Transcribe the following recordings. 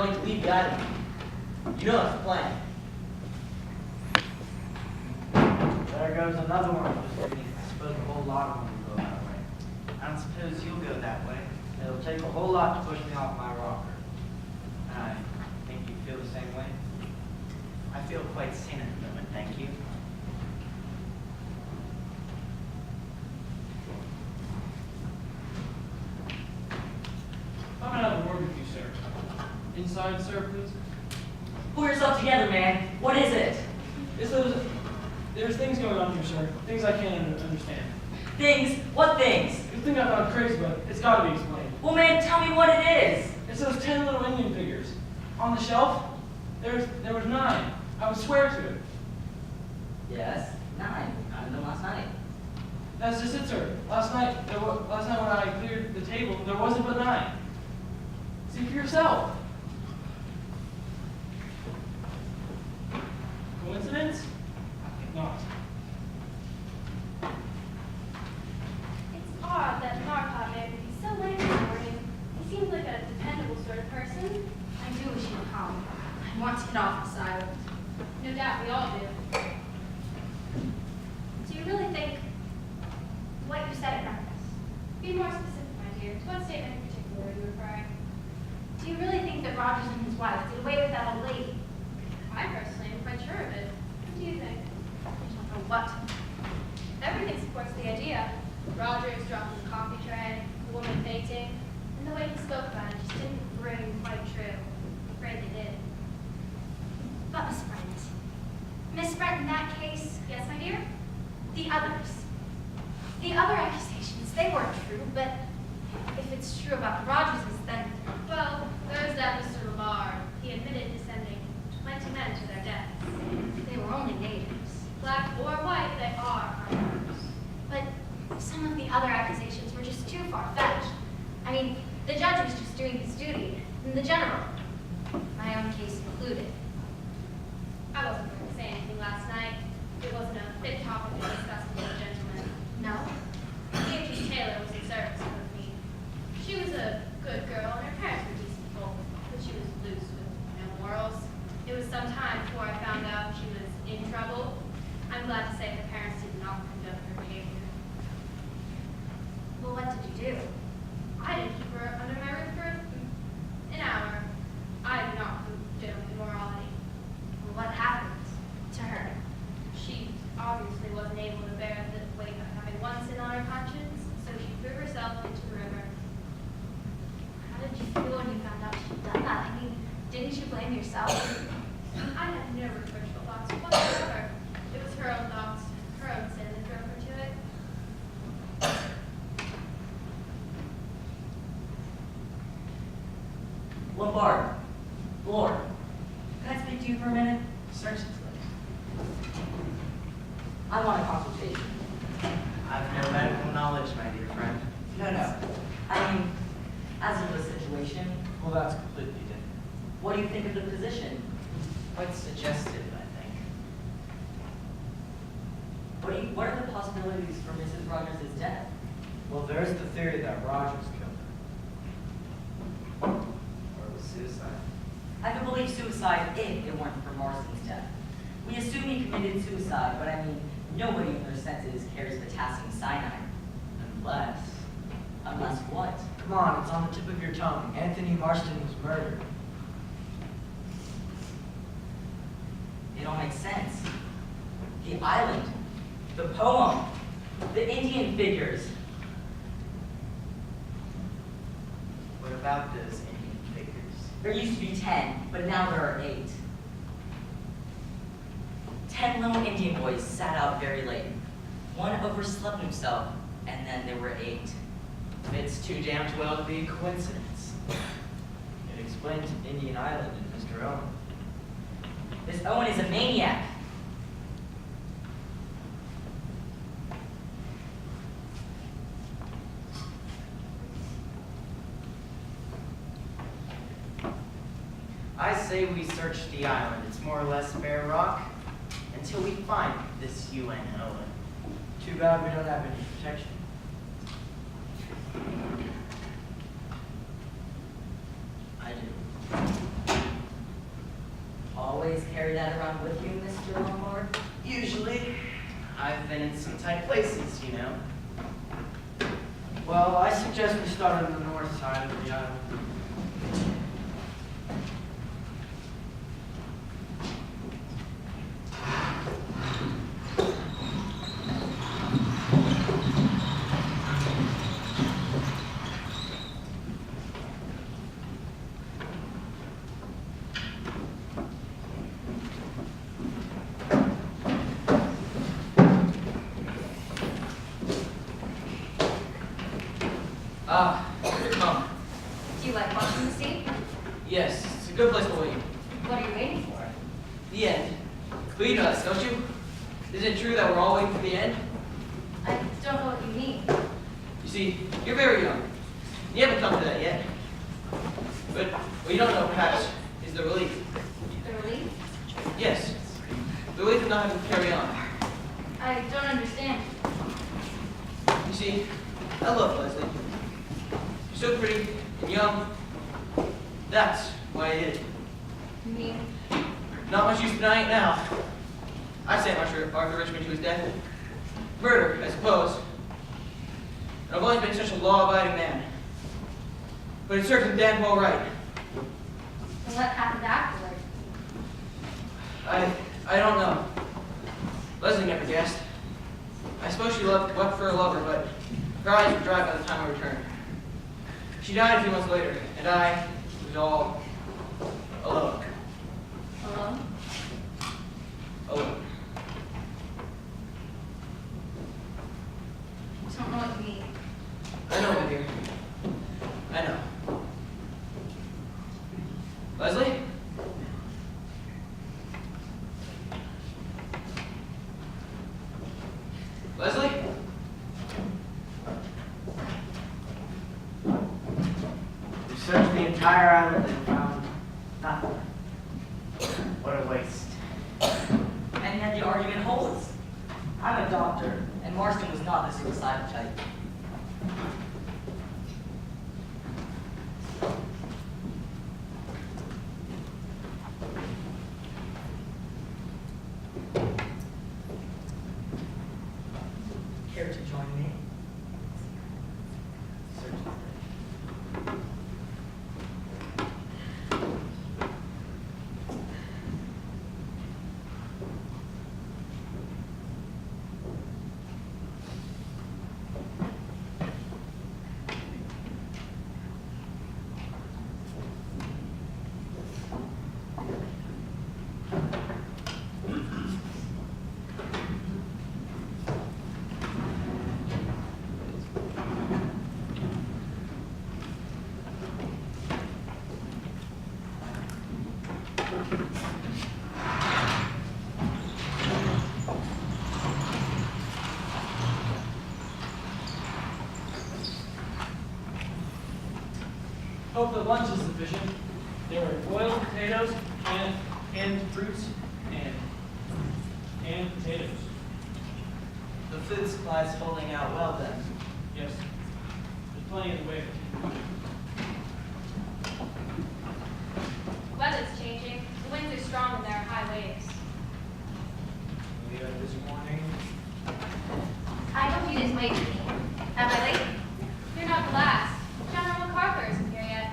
going to leave the island. You know that's the plan. There goes another one. I suppose a whole lot of them will go that way. I don't suppose you'll go that way. It'll take a whole lot to push me off my rocker. I think you feel the same way. I feel quite sane at the moment, thank you. I'm gonna have a word with you, sir. Inside, sir, please. Pull yourself together, man. What is it? There's things going on here, sir. Things I can't understand. Things? What things? You think I found crazy, but it's got to be explained. Well, man, tell me what it is. It's those 10 little Indian figures. On the shelf, there was 9. I would swear to it. Yes, 9. Found them last night. That's just it, sir. Last night when I cleared the table, there wasn't but 9. See for yourself. Coincidence? I think not. It's odd that Marcotte man would be so late this morning. He seems like a dependable sort of person. I do wish he'd come. I want to get off this island. No doubt we all do. Do you really think what you said at breakfast? Be more specific, my dear. To what statement in particular are you referring? Do you really think that Rogers and his wife did away with that old lady? I personally am quite sure of it. What do you think? I don't know what. Everything supports the idea. Rogers dropping the coffee tray, the woman fainting, and the way he spoke about it just didn't ring quite true. I'm afraid they did. But Miss Brent, in that case, Yes, my dear? the others. The other accusations, they weren't true, but if it's true about the Rogerses, then Well, there's that Mr. Lamar. He admitted to sending 20 men to their deaths. they were only natives. Black or white, they are harmers. But some of the other accusations were just too far-fetched. I mean, the judge was just doing his duty, and the general, my own case included. I wasn't going to say anything last night. It wasn't a fit topic to discuss with a gentleman. No? Beatrice Taylor was in service with me. She was a good girl, and her parents were decent folk, but she was loose with no morals. It was some time before I found out she was in trouble. I'm glad to say her parents did not condone her behavior. Well, what did you do? I didn't keep her under my roof for an hour. I did not condone immorality. Well, what happened to her? She obviously wasn't able to bear the weight of having one sin on her conscience, so she threw herself into the river. How did you feel when you found out she'd done that? I mean, didn't you blame yourself? I had no reproachful thoughts whatsoever. It was her own thoughts, her own sin that drove her to it. Lombard. Lord. Can I speak to you for a minute? Certainly. I want a consultation. I've no medical knowledge, my dear friend. No. I mean, as of the situation, Well, that's completely different. what do you think of the position? Quite suggestive, I think. What are the possibilities for Mrs. Rogers' death? Well, there's the theory that Rogers killed her. Or it was suicide. I could believe suicide if it weren't for Morrison's death. We assume he committed suicide, but I mean, nobody in their senses carries potassium cyanide. Unless what? Come on, it's on the tip of your tongue. Anthony Marston was murdered. It all makes sense. The island, the poem, the Indian figures. What about those Indian figures? There used to be 10, but now there are 8. 10 little Indian boys sat out very late. One overslept himself, and then there were 8. Fits too damned well to be a coincidence. It explains Indian Island and Mr. Owen. This Owen is a maniac. I say we search the island. It's more or less bare rock until we find this UN Owen. Too bad we don't have any protection. I do. always carry that around with you, Mr. Lombard? Usually, I've been in some tight places, you know. Well, I suggest we start on the north side of the island. Here, come. Do you like watching the sea? Yes, it's a good place to wait. What are you waiting for? The end. But you know this, don't you? Isn't it true that we're all waiting for the end? I don't know what you mean. You see, you're very young. You haven't come to that yet. But what you don't know, perhaps, is the relief. The relief? Yes, the relief of not having to carry on. I don't understand. You see, I love Leslie. She's so pretty and young. That's why I did it. You mean, Not much use denying it now. I sent Arthur Richmond to his death. Murder, I suppose. And I've always been such a law-abiding man. But it serves him damn well right. and what happened afterward? I don't know. Leslie never guessed. I suppose she wept for her lover, but her eyes were dry by the time I returned. She died a few months later, and I was all alone. Alone? Alone. I don't know what you mean. I know, my dear. I know. Leslie? Leslie? We searched the entire island and found nothing. What a waste. And yet the argument holds. I'm a doctor, and Marston was not the suicidal type. Care to join me? Hope the lunch is sufficient. There are boiled potatoes, canned fruits, and canned potatoes. The food supply's holding out well then. Yes, there's plenty in the way. Weather's changing. The winds are strong and there are high waves. We had a busy morning. I hope you didn't wait for me. Am I late? You're not the last. General MacArthur isn't here yet.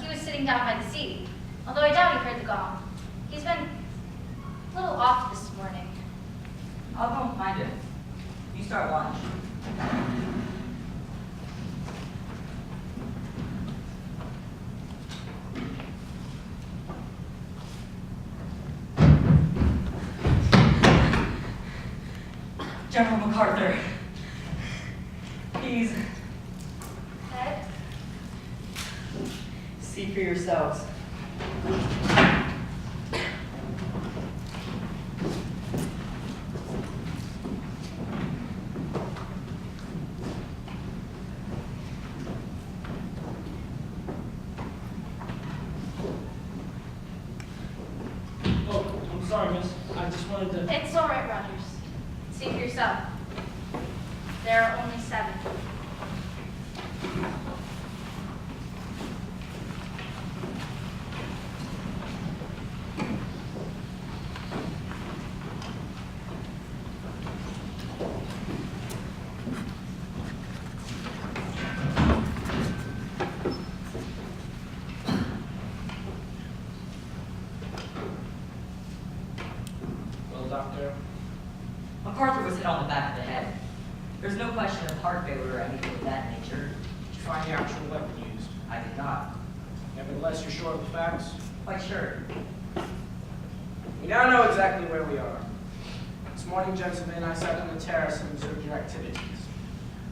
He was sitting down by the sea, although I doubt he heard the gong. He's been a little off this morning. I'll go and find it. You start lunch. General MacArthur, please Ted? see for yourselves. Oh, I'm sorry, miss. I just wanted to... It's all right, Rogers. See for yourself. There are only 7. hit on the back of the head. There's no question of heart failure or anything of that nature. Did you find the actual weapon used? I did not. Nevertheless, you're sure of the facts? Quite sure. We now know exactly where we are. This morning, gentlemen, I sat on the terrace and observed your activities.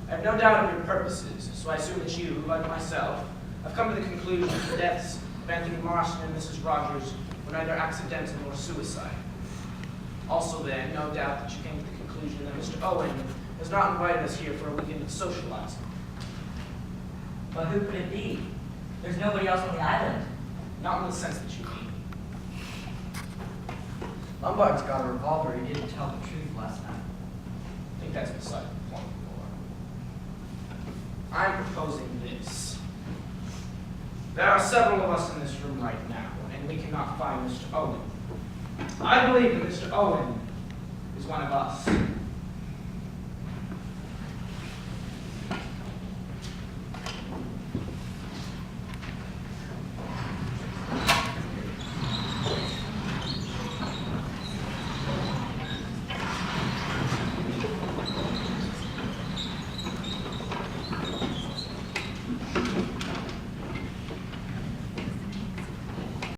I have no doubt of your purposes, so I assume that you, like myself, have come to the conclusion that the deaths of Anthony Marston and Mrs. Rogers were neither accidental nor suicide. Also then, no doubt that you came to the conclusion that Mr. Owen has not invited us here for a weekend of socializing. But who could it be? There's nobody else on the island. Not in the sense that you mean. Lombard's got a revolver. He didn't tell the truth last night. I think that's beside the point, Lord. I'm proposing this. There are several of us in this room right now, and we cannot find Mr. Owen. I believe that Mr. Owen is one of us.